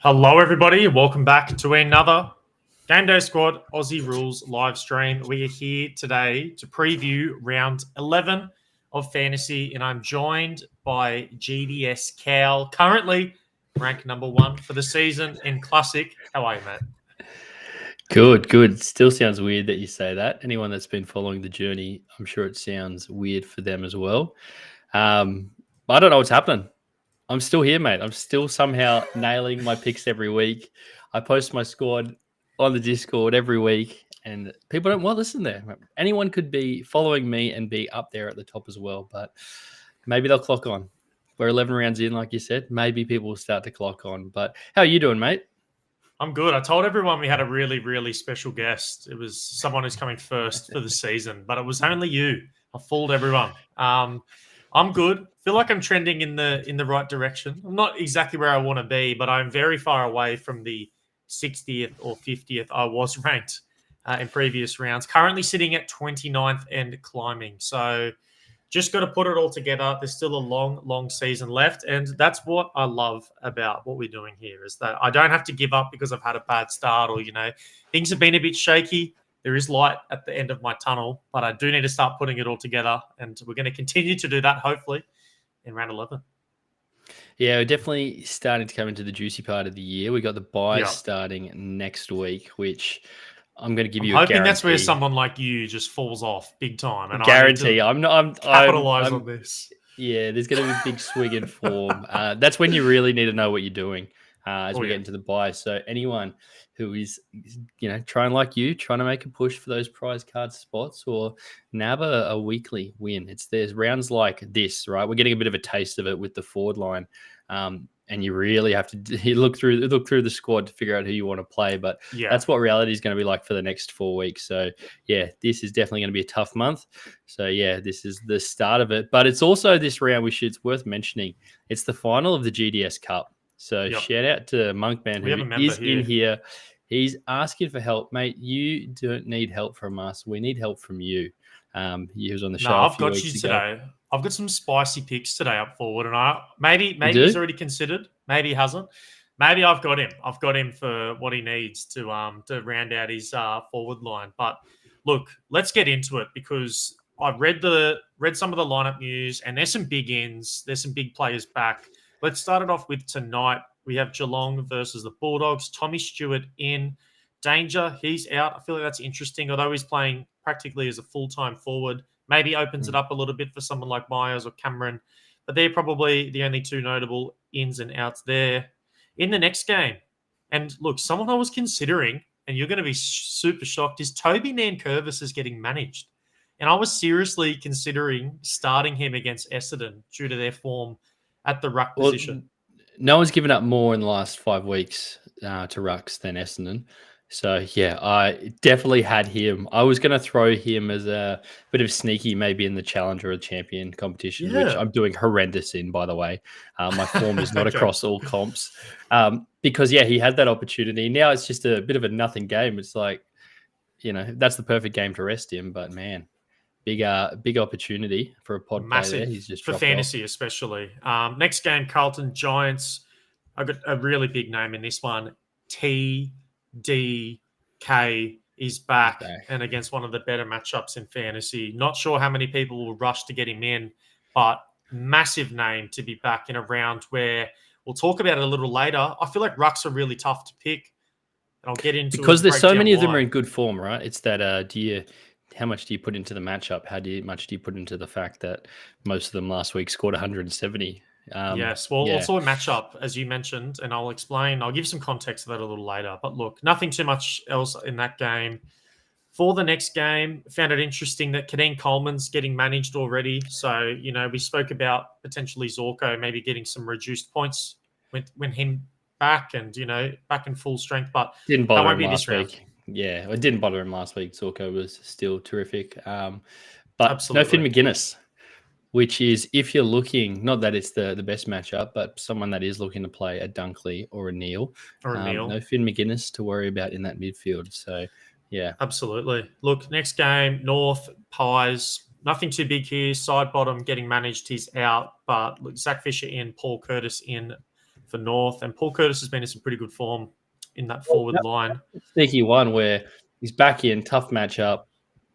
Hello, everybody. Welcome back to another GameDay Squad Aussie Rules live stream. We are here today to preview round 11 of Fantasy, and I'm joined by GDS Cal, currently ranked number 1 for the season in Classic. How are you, mate? Good. Still sounds weird that you say that. Anyone that's been following the journey, I'm sure it sounds weird for them as well. I don't know what's happening. I'm still here, mate. I'm still somehow nailing my picks every week. I post my squad on the Discord every week, and people don't want to listen there. Anyone could be following me and be up there at the top as well, but maybe they'll clock on. We're 11 rounds in, like you said. Maybe people will start to clock on. But how are you doing, mate? I'm good. I told everyone we had a really, really special guest. It was someone who's coming first for the season, but it was only you. I fooled everyone. I'm good. Feel like I'm trending in the right direction. I'm not exactly where I want to be, but I'm very far away from the 60th or 50th I was ranked in previous rounds. Currently sitting at 29th and climbing. So just got to put it all together. There's still a long, long season left. And that's what I love about what we're doing here is that I don't have to give up because I've had a bad start or, things have been a bit shaky. There is light at the end of my tunnel, but I do need to start putting it all together. And we're going to continue to do that, hopefully, in round 11. Yeah, we're definitely starting to come into the juicy part of the year. We got the buys starting next week, which I'm going to give you a guarantee. I'm hoping that's where someone like you just falls off big time. And guarantee. I'm capitalize on this. Yeah, there's going to be a big swing in form. That's when you really need to know what you're doing as we get into the buy. So anyone who is, trying to make a push for those prize card spots or nab a weekly win. There's rounds like this, right? We're getting a bit of a taste of it with the forward line. And you really have to look through the squad to figure out who you want to play. But that's what reality is going to be like for the next 4 weeks. So, this is definitely going to be a tough month. So, this is the start of it. But it's also this round, it's worth mentioning. It's the final of the GDS Cup. So, shout out to Monkman, who is in here. He's asking for help. Mate, you don't need help from us. We need help from you. He was on the show I've got you today. I've got some spicy picks today up forward, and maybe he's already considered. Maybe he hasn't. Maybe I've got him. I've got him for what he needs to round out his forward line. But look, let's get into it because I've read some of the lineup news, and there's some big ins. There's some big players back. Let's start it off with tonight. We have Geelong versus the Bulldogs. Tommy Stewart in danger. He's out. I feel like that's interesting, although he's playing practically as a full-time forward. Maybe opens it up a little bit for someone like Myers or Cameron. But they're probably the only two notable ins and outs there. In the next game, and look, someone I was considering, and you're going to be super shocked, is Toby Nankervis is getting managed. And I was seriously considering starting him against Essendon due to their form at the ruck position. No one's given up more in the last 5 weeks to rucks than Essendon. So, I definitely had him. I was going to throw him as a bit of sneaky, maybe in the Challenger or Champion competition, which I'm doing horrendous in, by the way. My form is not across all comps. Because, he had that opportunity. Now it's just a bit of a nothing game. It's like, that's the perfect game to rest him. But, man, big opportunity for a pod massive player. He's just for fantasy, especially. Next game, Carlton Giants. I've got a really big name in this one. DK is back and against one of the better matchups in fantasy. Not sure how many people will rush to get him in, but massive name to be back in a round where we'll talk about it a little later. I feel like rucks are really tough to pick, and I'll get into because there's so many of them are in good form, right? It's that how much do you put into the matchup? Much do you put into the fact that most of them last week scored 170? Yes, well, also a matchup, as you mentioned, and I'll explain. I'll give some context to that a little later. But look, nothing too much else in that game. For the next game, found it interesting that Kadeen Coleman's getting managed already. So, we spoke about potentially Zorko maybe getting some reduced points when him back and, back in full strength. But didn't bother him last week. Yeah, it didn't bother him last week. Zorko was still terrific. But absolutely. No Finn McGuinness. Which is, if you're looking, not that it's the best matchup, but someone that is looking to play a Dunkley or a Neil. No Finn McGuinness to worry about in that midfield. So, Absolutely. Look, next game, North, Pies. Nothing too big here. Side bottom getting managed. He's out. But look, Zach Fisher in, Paul Curtis in for North. And Paul Curtis has been in some pretty good form in that forward line. Sneaky one where he's back in, tough matchup.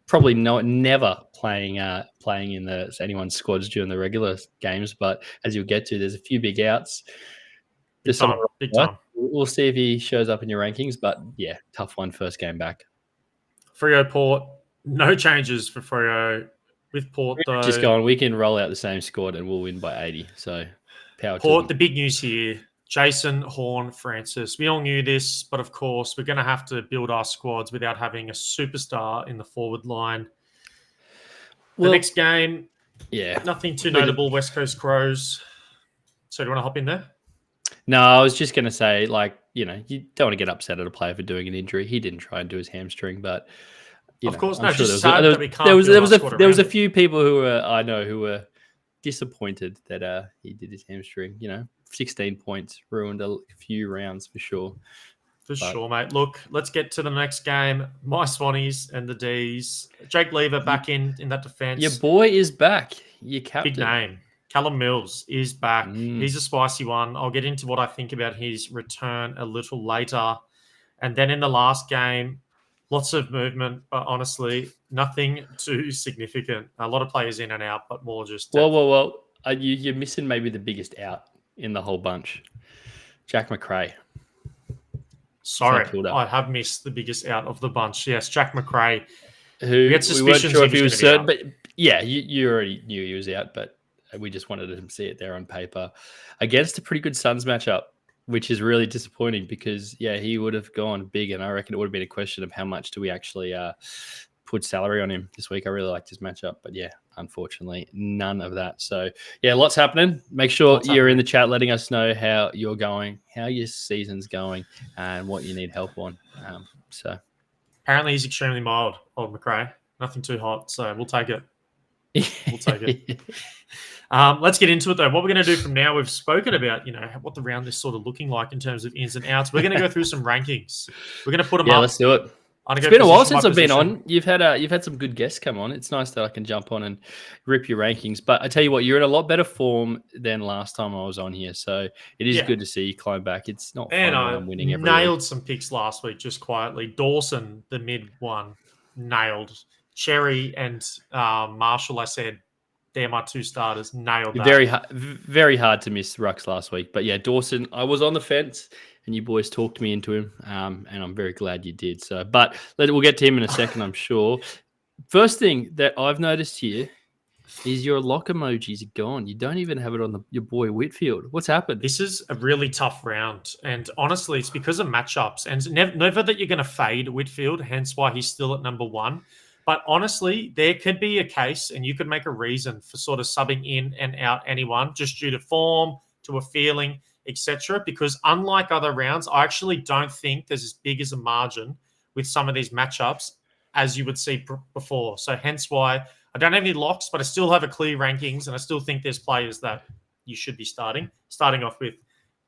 Probably never playing in anyone's squads during the regular games, but as you'll get to, there's a few big outs. Big time. We'll see if he shows up in your rankings, but yeah, tough one first game back. Freo Port, no changes for Freo. With Port, though, just going, we can roll out the same squad and we'll win by 80. So power to Port, them. the big news here. Jason, Horn, Francis. We all knew this, but of course, we're going to have to build our squads without having a superstar in the forward line. The next game, nothing too notable. West Coast Crows. So do you want to hop in there? No, I was just going to say, you don't want to get upset at a player for doing an injury. He didn't try and do his hamstring, but of course, I'm sure just sad that we can't. There was a few people who were disappointed that he did his hamstring. 16 points ruined a few rounds for sure. Sure, mate. Look, let's get to the next game. My Swannies and the D's. Jake Lever back in that defense. Your boy is back. Your captain. Big name. Callum Mills is back. He's a spicy one. I'll get into what I think about his return a little later. And then in the last game, lots of movement, but honestly, nothing too significant. A lot of players in and out, but more just... Well. You're missing maybe the biggest out in the whole bunch. Jack McRae. Sorry, I have missed the biggest out of the bunch. Yes, Jack McRae. Who we weren't sure if he was certain, but yeah, you already knew he was out, but we just wanted to see it there on paper against a pretty good Suns matchup, which is really disappointing because, he would have gone big, and I reckon it would have been a question of how much do we actually put salary on him this week. I really liked his matchup, but unfortunately, none of that. So, lots happening. Make sure you're in the chat letting us know how you're going, how your season's going, and what you need help on. Apparently he's extremely mild, old McRae. Nothing too hot, so we'll take it. We'll take it. Let's get into it, though. What we're going to do from now, we've spoken about, what the round is sort of looking like in terms of ins and outs. We're going to go through some rankings. We're going to put them up. Yeah, let's do it. It's been a while since I've been on. You've had some good guests come on. It's nice that I can jump on and rip your rankings. But I tell you what, you're in a lot better form than last time I was on here. So it is good to see you climb back. It's not fun when I'm winning every nailed week. Some picks last week just quietly. Dawson, the mid one, nailed. Cherry and Marshall, I said, they're my two starters. Nailed that. Very hard to miss Rux last week. But Dawson, I was on the fence. And you boys talked me into him, and I'm very glad you did. So, but we'll get to him in a second, I'm sure. First thing that I've noticed here is your lock emojis are gone. You don't even have it on your boy Whitfield. What's happened? This is a really tough round, and honestly, it's because of matchups. And never that you're going to fade Whitfield, hence why he's still at number one. But honestly, there could be a case, and you could make a reason for sort of subbing in and out anyone just due to form, to a feeling, etc. Because unlike other rounds, I actually don't think there's as big as a margin with some of these matchups as you would see before. So hence why I don't have any locks, but I still have a clear rankings, and I still think there's players that you should be starting off with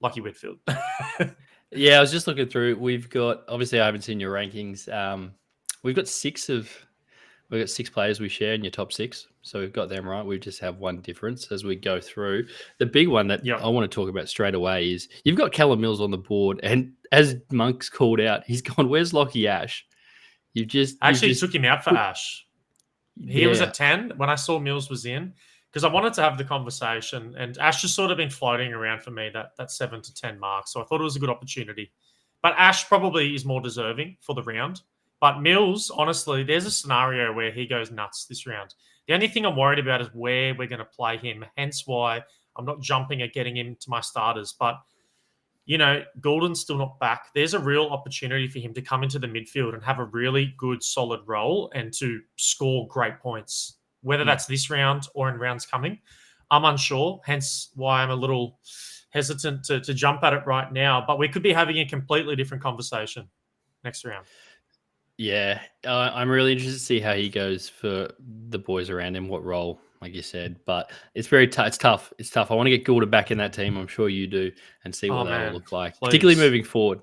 Lucky Whitfield. I was just looking through. We've got, obviously I haven't seen your rankings. We've got six players we share in your top six. So we've got them right. We just have one difference as we go through. The big one that I want to talk about straight away is you've got Callum Mills on the board. And as Monk's called out, he's gone, where's Lockie Ash? You took him out for Ash. He was at 10 when I saw Mills was in because I wanted to have the conversation. And Ash has sort of been floating around for me, that 7 to 10 mark. So I thought it was a good opportunity. But Ash probably is more deserving for the round. But Mills, honestly, there's a scenario where he goes nuts this round. The only thing I'm worried about is where we're going to play him, hence why I'm not jumping at getting him to my starters. But, Goulden's still not back. There's a real opportunity for him to come into the midfield and have a really good, solid role and to score great points, whether that's this round or in rounds coming. I'm unsure, hence why I'm a little hesitant to jump at it right now. But we could be having a completely different conversation next round. Yeah, I'm really interested to see how he goes for the boys around him, what role, like you said. But it's very it's tough. It's tough. I want to get Goulden back in that team. I'm sure you do, and see what that will look like, particularly moving forward.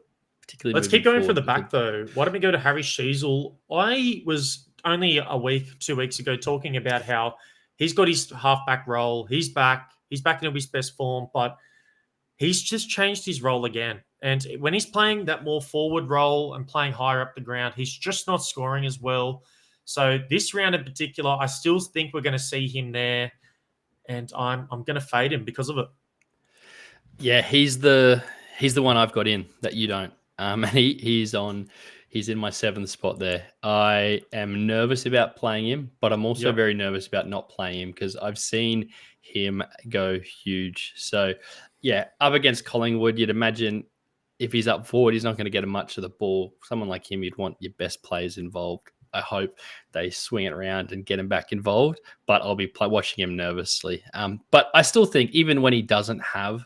Let's keep going for the back, though. Why don't we go to Harry Sheasel? I was only 2 weeks ago talking about how he's got his halfback role. He's back. He's back into his best form, but he's just changed his role again. And when he's playing that more forward role and playing higher up the ground, he's just not scoring as well. So this round in particular, I still think we're going to see him there, and I'm going to fade him because of it. Yeah, he's the one I've got in that you don't. And he's in my 7th spot there. I am nervous about playing him, but I'm also very nervous about not playing him because I've seen him go huge. So yeah, up against Collingwood, you'd imagine if he's up forward, he's not going to get much of the ball. Someone like him, you'd want your best players involved. I hope they swing it around and get him back involved, but I'll be watching him nervously. But I still think even when he doesn't have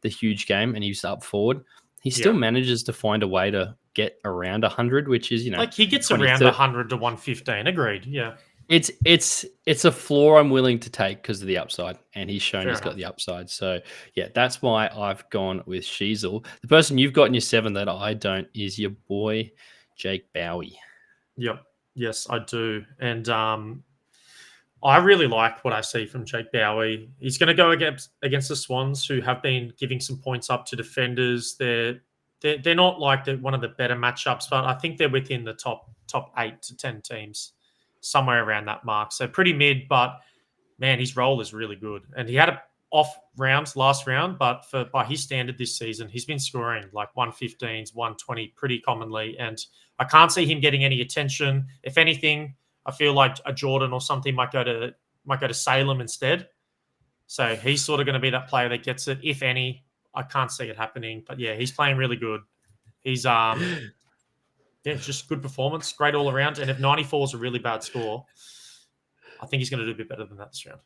the huge game and he's up forward, he still manages to find a way to get around 100, which is, like he gets around 100 to 115. Agreed. Yeah. It's a floor I'm willing to take because of the upside, and he's shown he's got the upside. So yeah, that's why I've gone with Sheasel. The person you've got in your 7 that I don't is your boy Jake Bowie. Yep. Yes, I do. And I really like what I see from Jake Bowie. He's going to go against the Swans, who have been giving some points up to defenders. They're not like one of the better matchups, but I think they're within the top 8 to 10 teams, somewhere around that mark. So pretty mid, but man, his role is really good. And he had a off rounds last round, but by his standard this season, he's been scoring like 115s, 120 pretty commonly, and I can't see him getting any attention. If anything, I feel like a Jordan or something might go to Salem instead. So he's sort of going to be that player that gets it, if any. I can't see it happening, but yeah, he's playing really good. He's just good performance, great all around. And if 94 is a really bad score, I think he's going to do a bit better than that this round.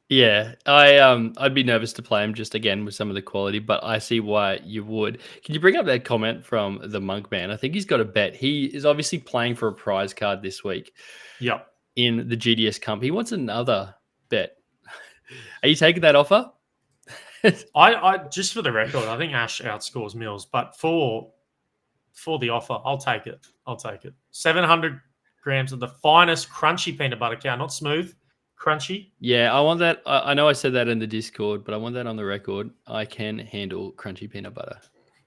Yeah, I'd be nervous to play him just again with some of the quality, but I see why you would. Can you bring up that comment from the Monk Man? I think he's got a bet. He is obviously playing for a prize card this week. Yep. In the GDS Cup. He wants another bet. Are you taking that offer? I just for the record, I think Ash outscores Mills, but for the offer, I'll take it. 700 grams of the finest crunchy peanut butter cow, not smooth. Crunchy. Yeah, I want that. I know I said that in the Discord, but I want that on the record. I can handle crunchy peanut butter.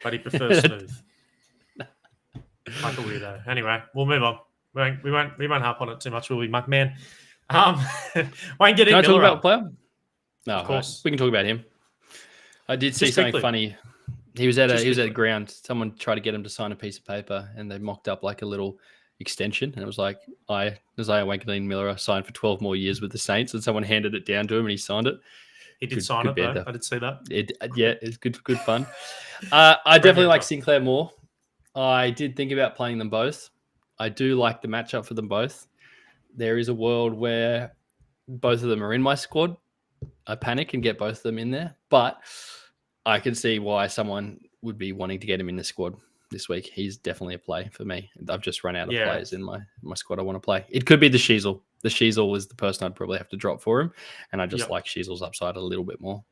But he prefers smooth. Like a weirdo. Anyway, we'll move on. We won't harp on it too much, will we, Muck Man? Wayne, get in. Can I talk about a player? No, of course. We can talk about him. I did see something funny. He was at a ground. Someone tried to get him to sign a piece of paper, and they mocked up like a little extension, and it was like, Isaiah Wanklyn-Miller signed for 12 more years with the Saints, and someone handed it down to him and he signed it. He did sign it, though. I did see that. It's good fun. I definitely like Sinclair more. I did think about playing them both. I do like the matchup for them both. There is a world where both of them are in my squad. I panic and get both of them in there, but I can see why someone would be wanting to get him in the squad this week. He's definitely a play for me. I've just run out of players in my squad I want to play. It could be the Sheasel. The Sheasel was the person I'd probably have to drop for him, and I just like Sheasel's upside a little bit more.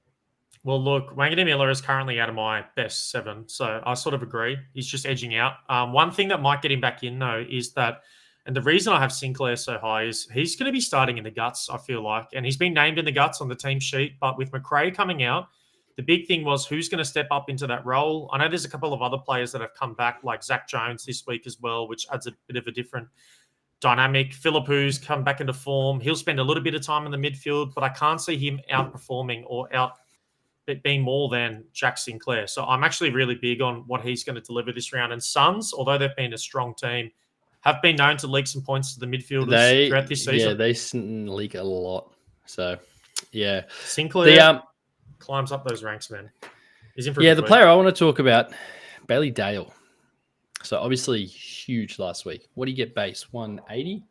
Well, look, Wanklyn-Miller is currently out of my best 7, so I sort of agree. He's just edging out. One thing that might get him back in, though, is that, and the reason I have Sinclair so high is he's going to be starting in the guts, I feel like, and he's been named in the guts on the team sheet, but with McRae coming out, the big thing was who's going to step up into that role. I know there's a couple of other players that have come back, like Zach Jones this week as well, which adds a bit of a different dynamic. Philippu's come back into form. He'll spend a little bit of time in the midfield, but I can't see him outperforming or being more than Jack Sinclair. So I'm actually really big on what he's going to deliver this round. And Suns, although they've been a strong team, have been known to leak some points to the midfielders throughout this season. Yeah, they leak a lot. So, yeah. Sinclair climbs up those ranks, man. He's in for the player I want to talk about, Bailey Dale. So, obviously, huge last week. What do you get base? 180?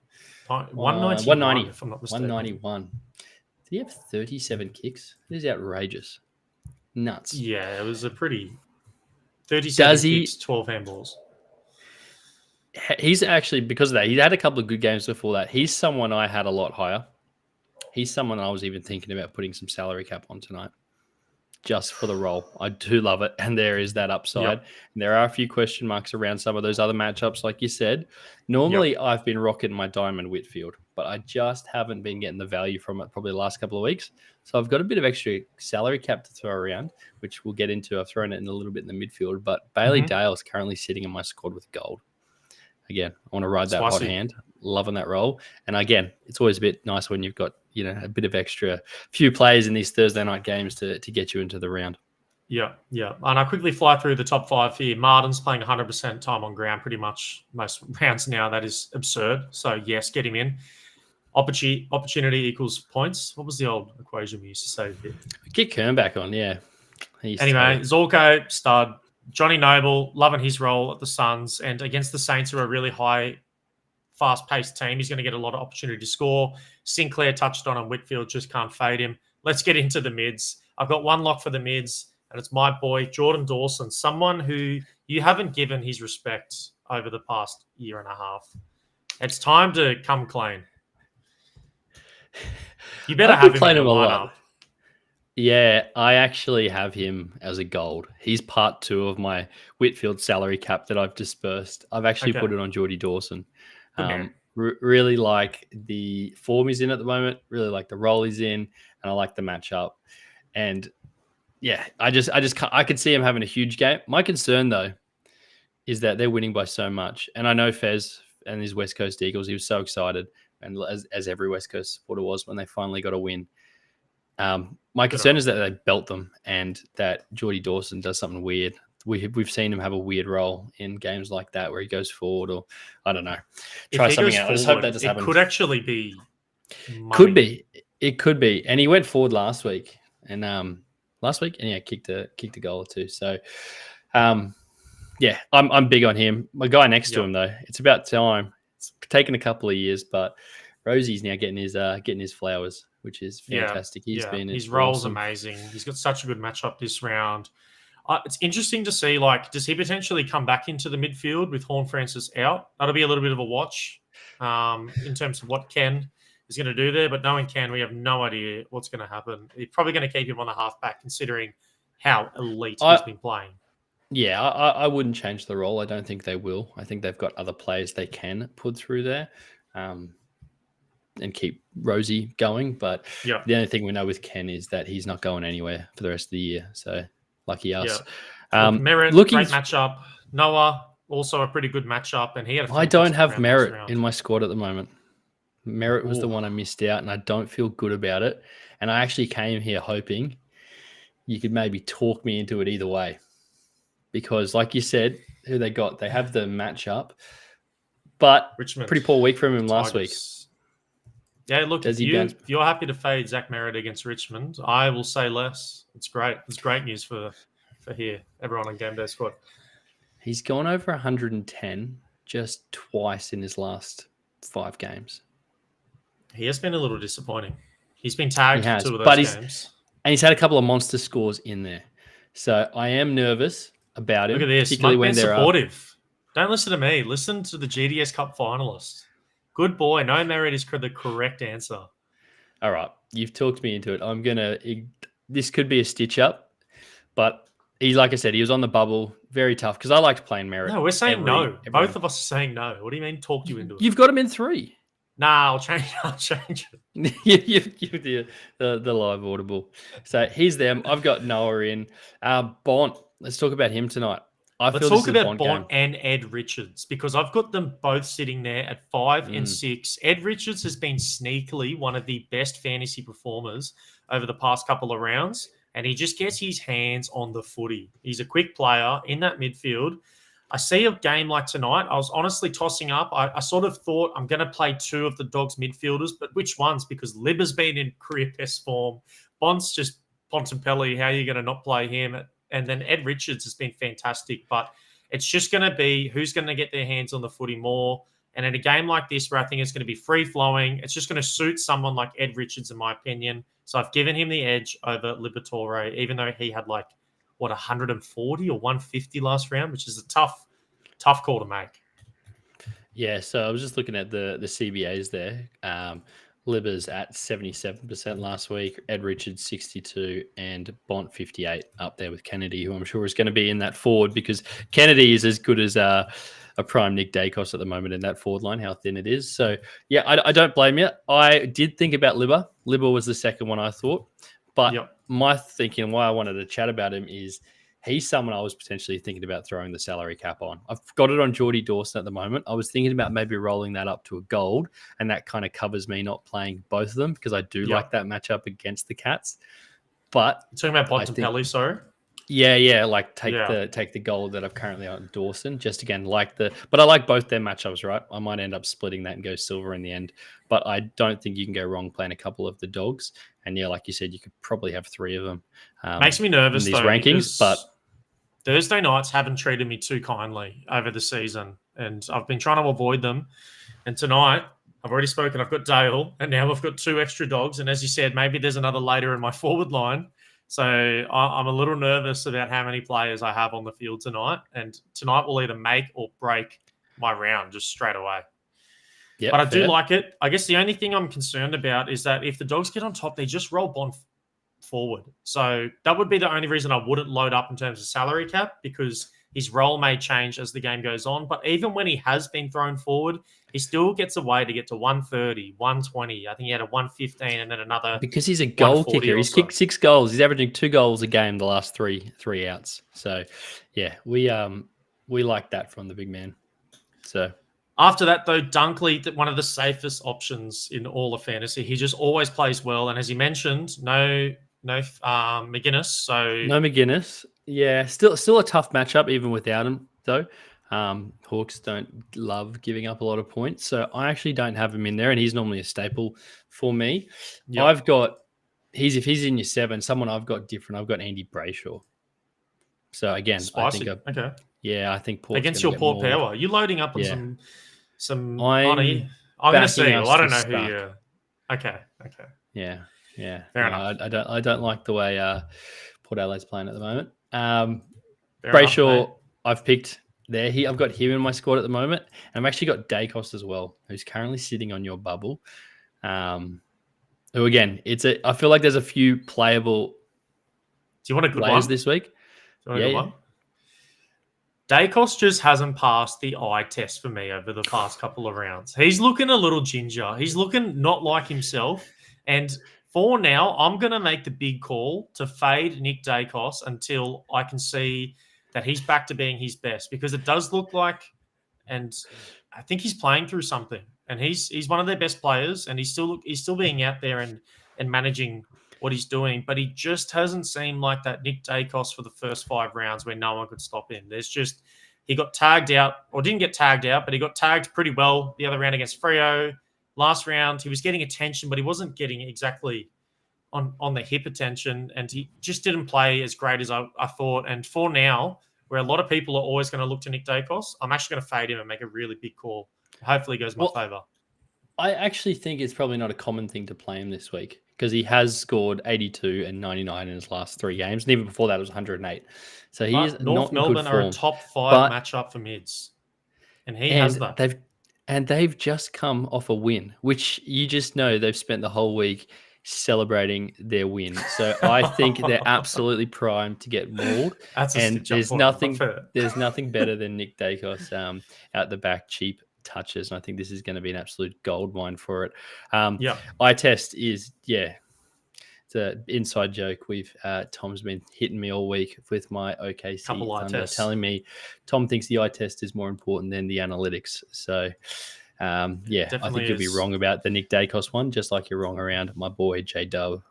190. If I'm not mistaken. 191. Did he have 37 kicks? That is outrageous. Nuts. Yeah, it was a pretty 37 kicks, 12 handballs. He's actually, because of that, he had a couple of good games before that. He's someone I had a lot higher. He's someone I was even thinking about putting some salary cap on tonight, just for the role. I do love it, and there is that upside. Yep. And there are a few question marks around some of those other matchups, like you said. Normally, I've been rocking my Diamond Whitfield, but I just haven't been getting the value from it probably the last couple of weeks. So I've got a bit of extra salary cap to throw around, which we'll get into. I've thrown it in a little bit in the midfield, but Bailey Dale is currently sitting in my squad with gold. Again, I want to ride that hot hand. Loving that role. And again, it's always a bit nice when you've got, a bit of extra few players in these Thursday night games to get you into the round. Yeah. And I quickly fly through the top 5 here. Martin's playing 100% time on ground pretty much most rounds now. That is absurd. So, yes, get him in. Opportunity equals points. What was the old equation we used to say here? Get Kern back on, yeah. Anyway, Zorko, stud. Johnny Noble, loving his role at the Suns. And against the Saints, who are a really high, fast-paced team, he's going to get a lot of opportunity to score. Sinclair touched on him. Whitfield just can't fade him. Let's get into the mids. I've got one lock for the mids, and it's my boy, Jordan Dawson, someone who you haven't given his respect over the past year and a half. It's time to come clean. You better have him in the lineup. Yeah, I actually have him as a gold. He's part 2 of my Whitfield salary cap that I've dispersed. I've actually put it on Geordie Dawson. Really like the form he's in at the moment. Really like the role he's in, and I like the matchup. And yeah, I could see him having a huge game. My concern though is that they're winning by so much, and I know Fez and his West Coast Eagles. He was so excited, and as every West Coast supporter was when they finally got a win. My concern is that they belt them and that Geordie Dawson does something weird. We've seen him have a weird role in games like that where he goes forward, or I don't know, try something out. I just hope that does happen. It could actually be. It could be, and he went forward last week, and kicked a goal or two. So, yeah, I'm big on him. My guy next to him though, it's about time. It's taken a couple of years, but Rosie's now getting his flowers, which is fantastic. His role's amazing. He's got such a good matchup this round. It's interesting to see, does he potentially come back into the midfield with Horn Francis out? That'll be a little bit of a watch in terms of what Ken is going to do there. But knowing Ken, we have no idea what's going to happen. He's probably going to keep him on the halfback, considering how elite he's been playing. Yeah, I wouldn't change the role. I don't think they will. I think they've got other players they can put through there. And keep Rosie going. But the only thing we know with Ken is that he's not going anywhere for the rest of the year. So lucky us. Merritt, great matchup. Noah, also a pretty good matchup. And he had. I don't have Merritt in my squad at the moment. Merritt was the one I missed out, and I don't feel good about it. And I actually came here hoping you could maybe talk me into it either way. Because like you said, who they got? They have the matchup. But Richmond. Pretty poor week from him last week. Yeah, look, if you're happy to fade Zach Merritt against Richmond, I will say less. It's great. It's great news for here, everyone on GameDay Squad. He's gone over 110 just twice in his last 5 games. He has been a little disappointing. He's been tagged for 2 of those games. And he's had a couple of monster scores in there. So I am nervous about him. Look at this. Particularly when they're supportive. Don't listen to me. Listen to the GDS Cup finalists. Good boy. No Merritt is the correct answer. All right. You've talked me into it. This could be a stitch up, but like I said, he was on the bubble. Very tough because I liked playing Merritt. No, we're saying no. Both of us are saying no. What do you mean talk you into it? You've got him in 3. Nah, I'll change it. you the live audible. So he's them. I've got Noah in. Bont. Let's talk about him tonight. Let's talk about Bont and Ed Richards because I've got them both sitting there at 5 and 6. Ed Richards has been sneakily one of the best fantasy performers over the past couple of rounds, and he just gets his hands on the footy. He's a quick player in that midfield. I see a game like tonight. I was honestly tossing up. I sort of thought I'm going to play 2 of the Dogs midfielders, but which ones? Because Lib has been in career best form. Bont's just Bontempelli. How are you going to not play him? And then Ed Richards has been fantastic, but it's just going to be who's going to get their hands on the footy more. And in a game like this, where I think it's going to be free-flowing, it's just going to suit someone like Ed Richards, in my opinion. So I've given him the edge over Liberatore, even though he had 140 or 150 last round, which is a tough call to make. Yeah, so I was just looking at the CBAs there. Libbers at 77% last week, Ed Richards 62, and Bont 58 up there with Kennedy, who I'm sure is going to be in that forward because Kennedy is as good as a prime Nick Dacos at the moment in that forward line, how thin it is. So, yeah, I don't blame you. I did think about Libber. Libber was the second one I thought. But my thinking, why I wanted to chat about him is he's someone I was potentially thinking about throwing the salary cap on. I've got it on Geordie Dawson at the moment. I was thinking about maybe rolling that up to a gold, and that kind of covers me not playing both of them because I do like that matchup against the Cats. But you're talking about Bontempelli, sorry? Yeah, like take the gold that I've currently on Dawson. Just again, but I like both their matchups, right? I might end up splitting that and go silver in the end. But I don't think you can go wrong playing a couple of the dogs. And yeah, like you said, you could probably have three of them. Makes me nervous in these rankings, but Thursday nights haven't treated me too kindly over the season, and I've been trying to avoid them. And tonight, I've already spoken. I've got Dale, and now I've got two extra dogs. And as you said, maybe there's another later in my forward line. So I'm a little nervous about how many players I have on the field tonight. And tonight will either make or break my round just straight away. Yep, but I do like it. I guess the only thing I'm concerned about is that if the dogs get on top, they just roll Bond forward. So that would be the only reason I wouldn't load up in terms of salary cap, because his role may change as the game goes on. But even when he has been thrown forward, he still gets a way to get to 130, 120. I think he had a 115 and then another. Because he's a goal kicker. He's kicked 6 goals. He's averaging 2 goals a game the last three outs. So, yeah, we like that from the big man. So after that, though, Dunkley, one of the safest options in all of fantasy. He just always plays well. And as you mentioned, no McGuinness. So no McGuinness. Yeah, still a tough matchup even without him, though. Hawks don't love giving up a lot of points, so I actually don't have him in there, and he's normally a staple for me. Yep. If he's in your 7, someone I've got different. I've got Andy Brayshaw. So again, spicy. I think Port's against your Port power. You're loading up on some money. I'm going to see. Well, I don't know who you're. Okay. Yeah. Fair enough. I don't like the way Port Adelaide's playing at the moment. Brayshaw, I've picked there. I've got him in my squad at the moment. And I've actually got Dacos as well, who's currently sitting on your bubble. Who again, I feel like there's a few playable. Do you want a good players one this week? Do you want a good one? Dacos just hasn't passed the eye test for me over the past couple of rounds. He's looking a little ginger. He's looking not like himself. And for now, I'm going to make the big call to fade Nick Dacos until I can see that he's back to being his best, because it does look like, and I think he's playing through something, and he's one of their best players, and he's still being out there and managing what he's doing, but he just hasn't seemed like that Nick Dacos for the first 5 rounds where no one could stop him. He got tagged out, or didn't get tagged out, but he got tagged pretty well the other round against Freo. Last round, he was getting attention, but he wasn't getting exactly on the hip attention, and he just didn't play as great as I thought. And for now, where a lot of people are always going to look to Nick Dacos, I'm actually going to fade him and make a really big call. Hopefully it goes my favour. I actually think it's probably not a common thing to play him this week, because he has scored 82 and 99 in his last 3 games, and even before that it was 108. So he is North not Melbourne in good form. are a top 5 matchup for mids, and he has that. They've just come off a win, which you just know they've spent the whole week celebrating their win. So I think they're absolutely primed to get mauled. There's nothing better than Nick Dacos out the back, cheap touches, and I think this is going to be an absolute gold mine for it. Eye test is it's an inside joke. Tom's been hitting me all week with my OKC Thunder, telling me Tom thinks the eye test is more important than the analytics. So I think you'll be wrong about the Nick Dacos one, just like you're wrong around my boy J Dub.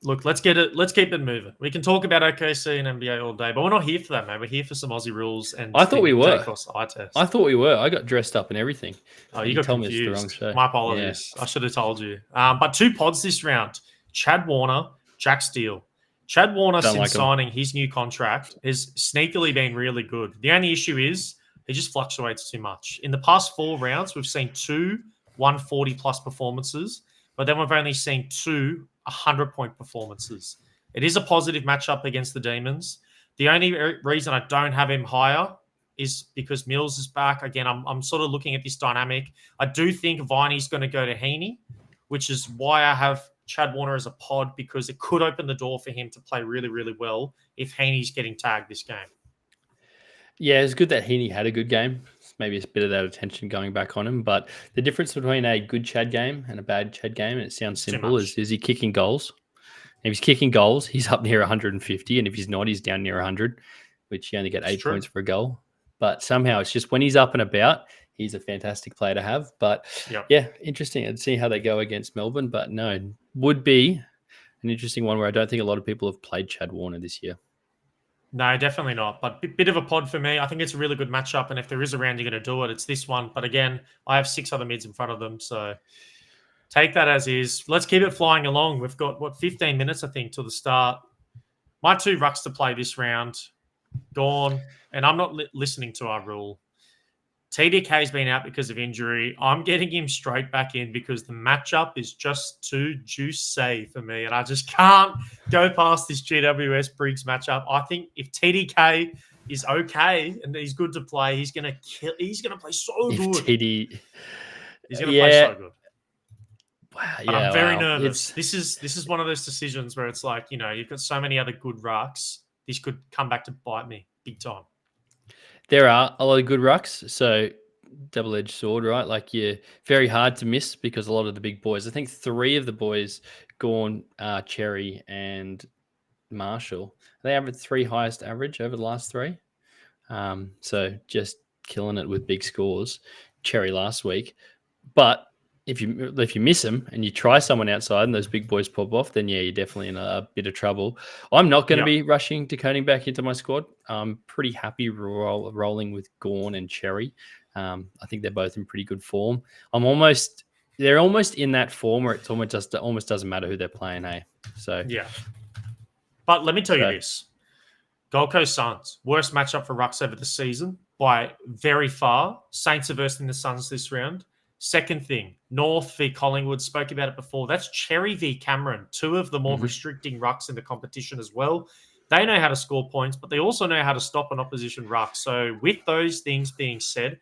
Look, let's keep it moving. We can talk about OKC and NBA all day, but we're not here for that, man. We're here for some Aussie rules. And I thought we were. Dacos eye test. I thought we were. I got dressed up and everything. Oh, you got confused. Me it's the wrong show. My apologies. Yeah. I should have told you. But 2 pods this round: Chad Warner, Jack Steele. Chad Warner, since signing his new contract, has sneakily been really good. The only issue is he just fluctuates too much. In the past 4 rounds, we've seen 2 140-plus performances, but then we've only seen 2 100-point performances. It is a positive matchup against the Demons. The only reason I don't have him higher is because Mills is back. Again, I'm sort of looking at this dynamic. I do think Viney's going to go to Heaney, which is why I have Chad Warner as a pod, because it could open the door for him to play really, really well if Heaney's getting tagged this game. Yeah, it's good that Heaney had a good game. Maybe it's a bit of that attention going back on him. But the difference between a good Chad game and a bad Chad game, and it sounds simple, is he kicking goals? If he's kicking goals, he's up near 150. And if he's not, he's down near 100, which you only get 8 points for a goal. But somehow it's just when he's up and about, he's a fantastic player to have. But yeah, interesting. I'd see how they go against Melbourne. But no, would be an interesting one where I don't think a lot of people have played Chad Warner this year. No, definitely not. But bit of a pod for me. I think it's a really good matchup. And if there is a round you're going to do it, it's this one. But again, I have 6 other mids in front of them. So take that as is. Let's keep it flying along. We've got, 15 minutes, I think, till the start. My 2 rucks to play this round, gone. And I'm not listening to our rule. TDK's been out because of injury. I'm getting him straight back in because the matchup is just too juicy for me. And I just can't go past this GWS Briggs matchup. I think if TDK is okay and he's good to play, he's going to kill. He's going to play so good. He's going to play so good. Wow, but I'm very nervous. This is one of those decisions where it's like, you've got so many other good rucks. This could come back to bite me big time. There are a lot of good rucks, so double-edged sword, right? Like, you're very hard to miss because a lot of the big boys, I think 3 of the boys, Gawn, Cherry, and Marshall, they have 3 highest average over the last 3. So just killing it with big scores. Cherry last week. But if you miss them and you try someone outside and those big boys pop off, then you're definitely in a bit of trouble. I'm not going to be rushing to Koning back into my squad. I'm pretty happy rolling with Gawn and Cherry. I think they're both in pretty good form. They're almost in that form where it almost doesn't matter who they're playing, hey? So yeah. But let me tell you this. Gold Coast Suns, worst matchup for rucks over the season by very far. Saints are versing the Suns this round. Second thing, North v Collingwood, spoke about it before. That's Cherry v Cameron, 2 of the more restricting rucks in the competition as well. They know how to score points, but they also know how to stop an opposition ruck. So with those things being said,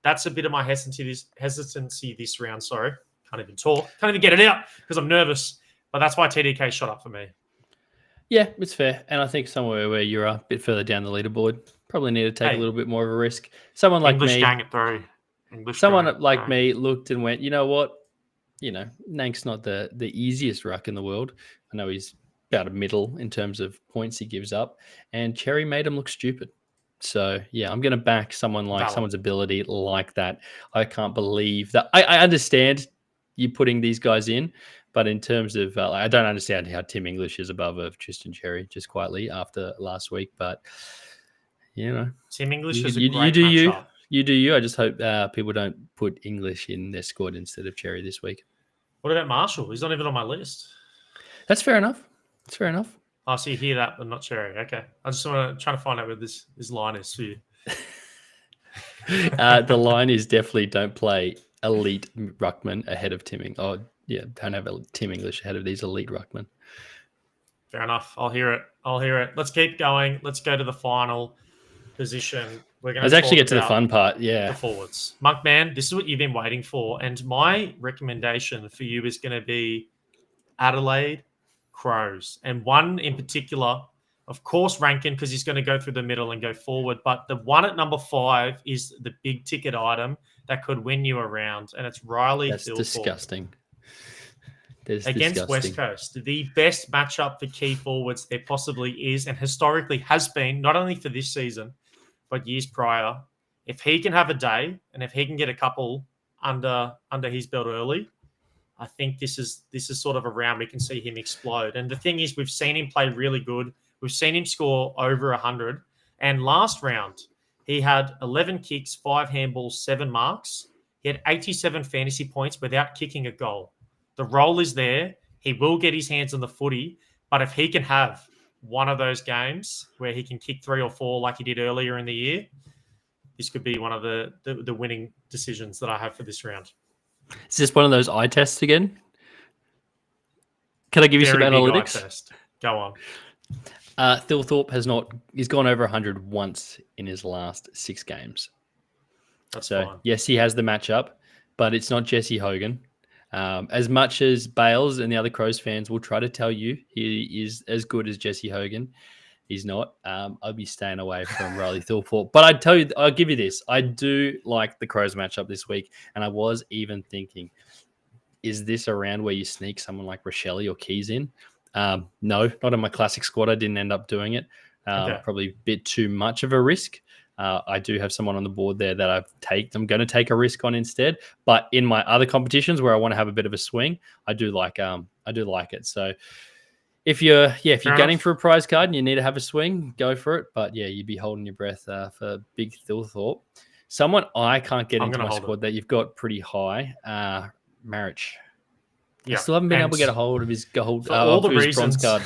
that's a bit of my hesitancy this round. Sorry, can't even talk. Can't even get it out because I'm nervous. But that's why TDK shot up for me. Yeah, it's fair. And I think somewhere where you're a bit further down the leaderboard, probably need to take a little bit more of a risk. Someone like English me. Gang at 3. Someone like me looked and went, you know what? Nank's not the easiest ruck in the world. I know he's about a middle in terms of points he gives up. And Cherry made him look stupid. So, yeah, I'm going to back someone's ability like that. I can't believe that. I understand you putting these guys in, but in terms of, I don't understand how Tim English is above of Tristan Cherry just quietly after last week. But, Tim English is a great matchup. You do you. I just hope people don't put English in their squad instead of Cherry this week. What about Marshall? He's not even on my list. That's fair enough. That's fair enough. Oh, so you hear that, but not Cherry. Okay. I just want to try to find out where this line is for you. The line is definitely don't play elite ruckman ahead of Tim. Oh, yeah, don't have Tim English ahead of these elite ruckmen. Fair enough. I'll hear it. Let's keep going. Let's go to the final position. Let's actually get to the fun part. Yeah. The forwards. Monkman, this is what you've been waiting for. And my recommendation for you is going to be Adelaide Crows. And one in particular, of course, Rankin, because he's going to go through the middle and go forward. But the one at number 5 is the big ticket item that could win you a round. And it's Riley That's Philpott. Disgusting. Against West Coast. The best matchup for key forwards there possibly is and historically has been, not only for this season, but years prior. If he can have a day and if he can get a couple under his belt early, I think this is sort of a round we can see him explode. And the thing is, we've seen him play really good. We've seen him score over 100. And last round, he had 11 kicks, 5 handballs, 7 marks. He had 87 fantasy points without kicking a goal. The role is there. He will get his hands on the footy. But if he can have one of those games where he can kick 3 or 4 like he did earlier in the year, this could be one of the winning decisions that I have for this round. Is this one of those eye tests again? Can I give you some analytics? Eye test. Go on. Thilthorpe he's gone over 100 once in his last 6 games. That's fine. Yes, he has the matchup, but it's not Jesse Hogan. As much as Bales and the other Crows fans will try to tell you he is as good as Jesse Hogan, he's not. I'll be staying away from Riley Thilthorpe. But I'll give you this. I do like the Crows matchup this week. And I was even thinking, is this a round where you sneak someone like Rochelle or Keys in? No, not in my classic squad. I didn't end up doing it. Probably a bit too much of a risk. I do have someone on the board there that I'm going to take a risk on instead. But in my other competitions where I want to have a bit of a swing, I do like it. So if you're gunning for a prize card and you need to have a swing, go for it. But yeah, you'd be holding your breath for Big Thilthorpe. Someone I can't get into my squad that you've got pretty high, Marich. I still haven't been able to get a hold of his gold, his bronze card.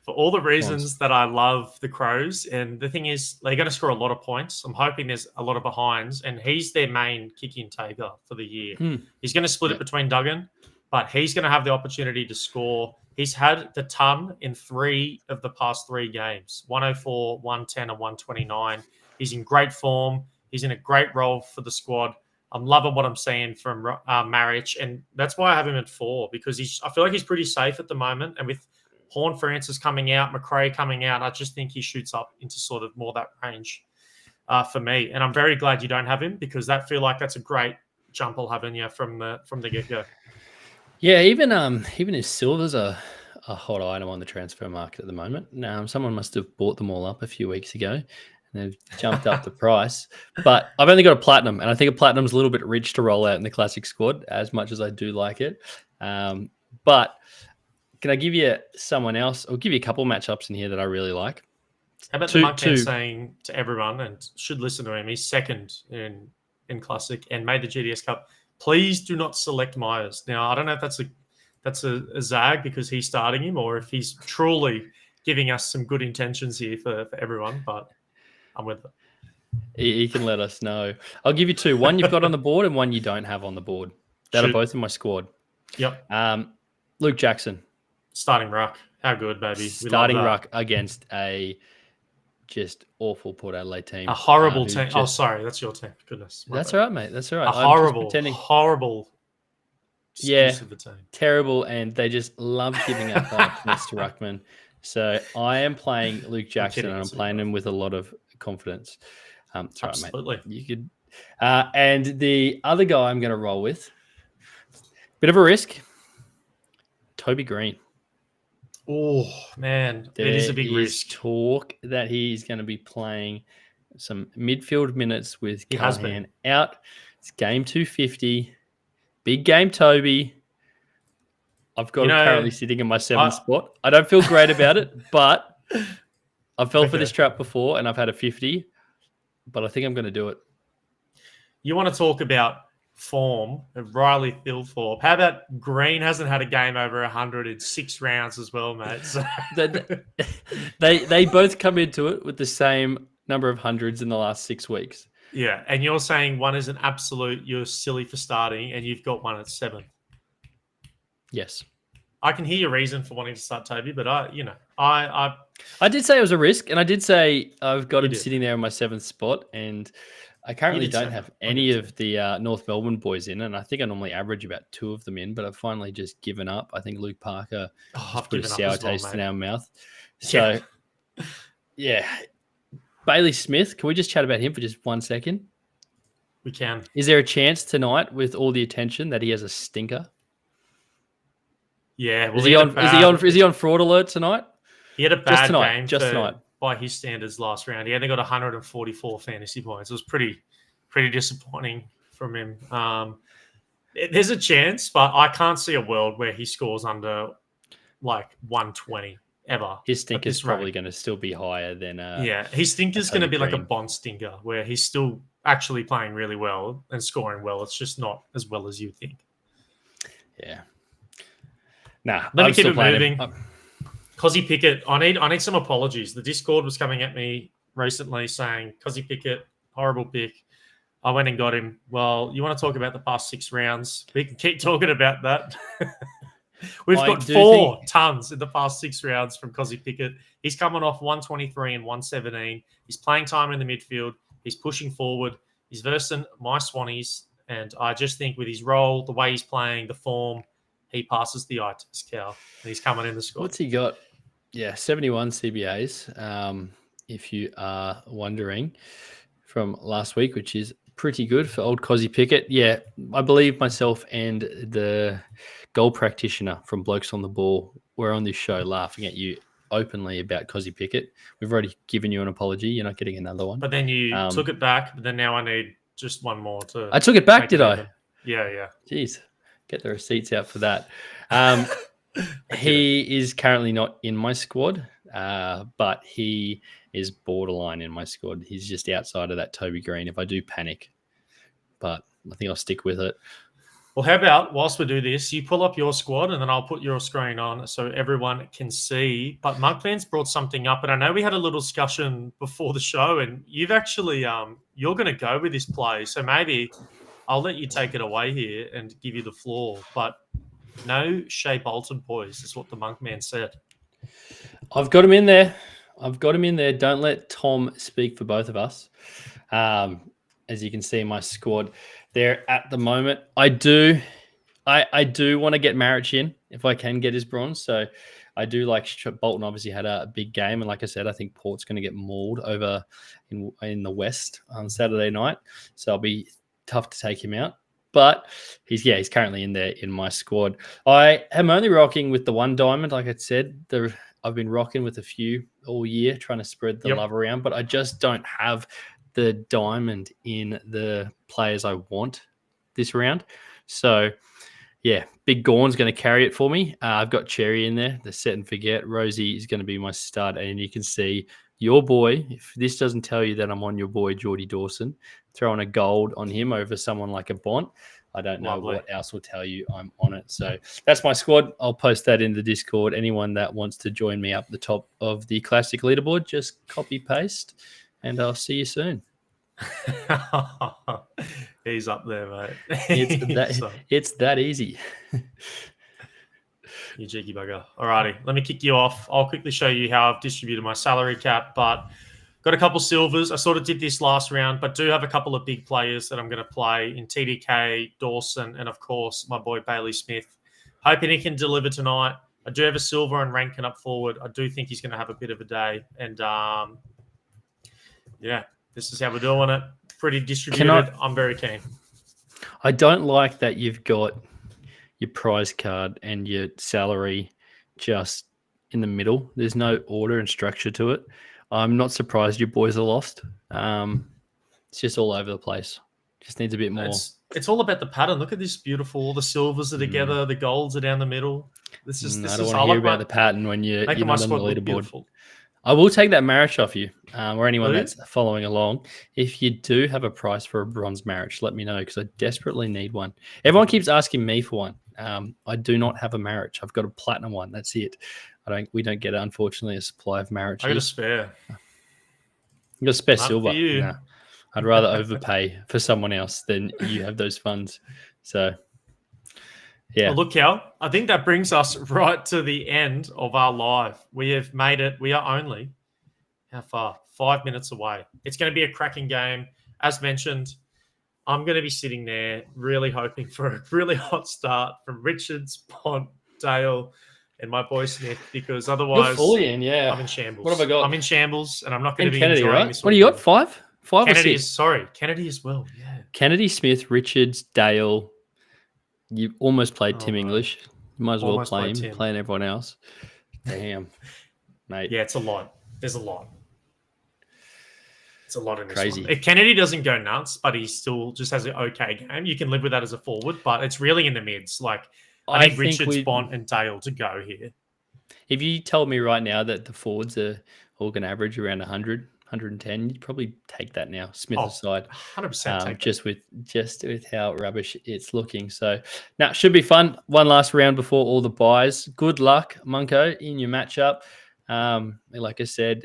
For all the reasons that I love the Crows, and the thing is, they're going to score a lot of points. I'm hoping there's a lot of behinds, and he's their main kick-in taker for the year. He's going to split it between Duggan, but he's going to have the opportunity to score. He's had the ton in 3 of the past 3 games, 104, 110, and 129. He's in great form. He's in a great role for the squad. I'm loving what I'm seeing from Marich, and that's why I have him at 4, because I feel like he's pretty safe at the moment, and with Horn Francis coming out, McRae coming out, I just think he shoots up into sort of more that range for me. And I'm very glad you don't have him, because that feel like that's a great jump I'll have in you from the get-go. Yeah, even if Silver's a hot item on the transfer market at the moment. Someone must have bought them all up a few weeks ago and they've jumped up the price. But I've only got a platinum, and I think a platinum's a little bit rich to roll out in the classic squad, as much as I do like it. But can I give you someone else? I'll give you a couple matchups in here that I really like. How about the Monkman saying to everyone, and should listen to him, he's second in Classic and made the GDS Cup. Please do not select Myers. Now, I don't know if that's a zag because he's starting him, or if he's truly giving us some good intentions here for everyone, but I'm with it. He can let us know. I'll give you 2. One you've got on the board and one you don't have on the board. That are both in my squad. Yep. Luke Jackson. Starting ruck. How good, baby. Starting ruck against a just awful Port Adelaide team. A horrible team. Oh, sorry. That's your team. Goodness. That's all right, mate. That's all right. Horrible. Yeah, terrible. And they just love giving up points to ruckman. So I am playing Luke Jackson, and I'm playing him with a lot of confidence. Absolutely. Right, mate. You could. And the other guy I'm going to roll with, bit of a risk, Toby Green. Oh, man. It is a big risk. Talk that he's going to be playing some midfield minutes with Callahan out. It's game 250. Big game, Toby. I've got him currently sitting in my 7th spot. I don't feel great about it, but I fell for this trap before and I've had a 50, but I think I'm going to do it. You want to talk about form of Riley Thilthorpe. How about Green hasn't had a game over 100 in 6 rounds as well, mate? So. They both come into it with the same number of hundreds in the last 6 weeks. Yeah, and you're saying one is an absolute, you're silly for starting, and you've got one at 7. Yes. I can hear your reason for wanting to start Toby, but I did say it was a risk, and I did say I've got him sitting there in my 7th spot, and I currently don't have any of the North Melbourne boys in, and I think I normally average about 2 of them in, but I've finally just given up. I think Luke Parker put a sour taste in our mouth. So, yeah. Bailey Smith, can we just chat about him for just 1 second? We can. Is there a chance tonight, with all the attention, that he has a stinker? Yeah. Well, is he on fraud alert tonight? He had a bad game tonight. By his standards last round. He only got 144 fantasy points. It was pretty disappointing from him. There's a chance, but I can't see a world where he scores under like 120 ever. His stinker is probably going to still be higher than his stinker's going to be like a Bond stinker, where he's still actually playing really well and scoring well. It's just not as well as you think. Yeah. Nah, let me keep it moving. Cozzy Pickett, I need some apologies. The Discord was coming at me recently saying, Cozzy Pickett, horrible pick. I went and got him. Well, you want to talk about the past 6 rounds? We can keep talking about that. We've got 4 tons in the past 6 rounds from Cozzy Pickett. He's coming off 123 and 117. He's playing time in the midfield. He's pushing forward. He's versing my Swannies. And I just think with his role, the way he's playing, the form, he passes the eye test, Cal. And he's coming in the squad. What's he got? Yeah, 71 CBAs, if you are wondering, from last week, which is pretty good for old Cozzy Pickett. Yeah, I believe myself and the goal practitioner from Blokes on the Ball were on this show laughing at you openly about Cozzy Pickett. We've already given you an apology. You're not getting another one. But then you took it back. But then now I need just one more to. I took it back, did I? Yeah. Jeez, get the receipts out for that. He is currently not in my squad, but he is borderline in my squad. He's just outside of that Toby Green if I do panic. But I think I'll stick with it. Well, how about whilst we do this, you pull up your squad and then I'll put your screen on so everyone can see. But Monkman's brought something up, and I know we had a little discussion before the show, and you've actually you're going to go with this play. So maybe I'll let you take it away here and give you the floor. But no Shea Bolton, boys, is what the Monkman said. I've got him in there. Don't let Tom speak for both of us. As you can see in my squad there at the moment, I do want to get Marich in if I can get his bronze. So I do like Bolton. Obviously had a big game, and like I said, I think Port's going to get mauled over in the West on Saturday night. So it'll be tough to take him out. But he's currently in there in my squad. I am only rocking with the one diamond, like I said. I've been rocking with a few all year, trying to spread the love around, but I just don't have the diamond in the players I want this round. So, yeah, Big Gorn's going to carry it for me. I've got Cherry in there, the set and forget. Rosie is going to be my stud, and you can see your boy, if this doesn't tell you that I'm on your boy, Geordie Dawson, throwing a gold on him over someone like a Bont, I don't know what else will tell you I'm on it. So that's my squad. I'll post that in the Discord. Anyone that wants to join me up the top of the classic leaderboard, just copy paste, and I'll see you soon. He's up there, mate. It's that easy. You cheeky bugger. Alrighty, let me kick you off. I'll quickly show you how I've distributed my salary cap, but got a couple silvers. I sort of did this last round, but do have a couple of big players that I'm going to play in TDK, Dawson, and of course, my boy Bailey Smith. Hoping he can deliver tonight. I do have a silver on Rankin up forward. I do think he's going to have a bit of a day. And, this is how we're doing it. Pretty distributed. I'm very keen. I don't like that you've got your prize card and your salary just in the middle. There's no order and structure to it. I'm not surprised you boys are lost. It's just all over the place. Just needs a bit more. It's all about the pattern. Look at this beautiful. The silvers are together. The golds are down the middle. I don't want to hear about the pattern when you're not on the leaderboard. Beautiful. I will take that Marich off you, or anyone that's following along. If you do have a price for a bronze Marich, let me know because I desperately need one. Everyone keeps asking me for one. I do not have a Marich. I've got a platinum one. That's it. We don't get, unfortunately, a supply of Marich. I got a spare. You got a spare silver. No, I'd rather overpay for someone else than you have those funds. So, yeah. Well, look, Cal, I think that brings us right to the end of our live. We have made it. We are only, how far? 5 minutes away. It's going to be a cracking game. As mentioned, I'm going to be sitting there really hoping for a really hot start from Richards, Pont, Dale, and my boy Smith, because otherwise you're fully in, I'm in shambles. What have I got? I'm in shambles, and I'm not going to be Kennedy, enjoying this. What do you got? Five Kennedy or six? Kennedy as well. Yeah. Kennedy, Smith, Richards, Dale. You almost played Tim English. You might as well play him, playing everyone else. Damn, mate. Yeah, it's a lot. There's a lot. It's a lot in this Crazy. one. If Kennedy doesn't go nuts, but he still just has an okay game, you can live with that as a forward, but it's really in the mids. Like, I need Richards, Bont, and Dale to go here. If you told me right now that the forwards are all going to average around 100, 110, you'd probably take that now, Smith aside. 100% just with how rubbish it's looking. So, now it should be fun. One last round before all the buys. Good luck, Munko, in your matchup. Like I said,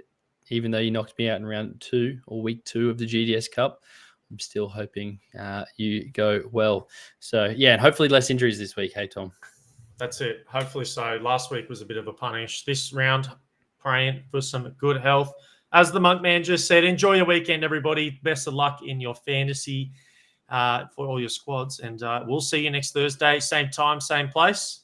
even though you knocked me out in round 2 or week 2 of the GDS Cup, I'm still hoping you go well. So, yeah, and hopefully less injuries this week. Hey, Tom. That's it. Hopefully so. Last week was a bit of a punish. This round, praying for some good health. As the Monk Man just said, enjoy your weekend, everybody. Best of luck in your fantasy for all your squads. And we'll see you next Thursday, same time, same place.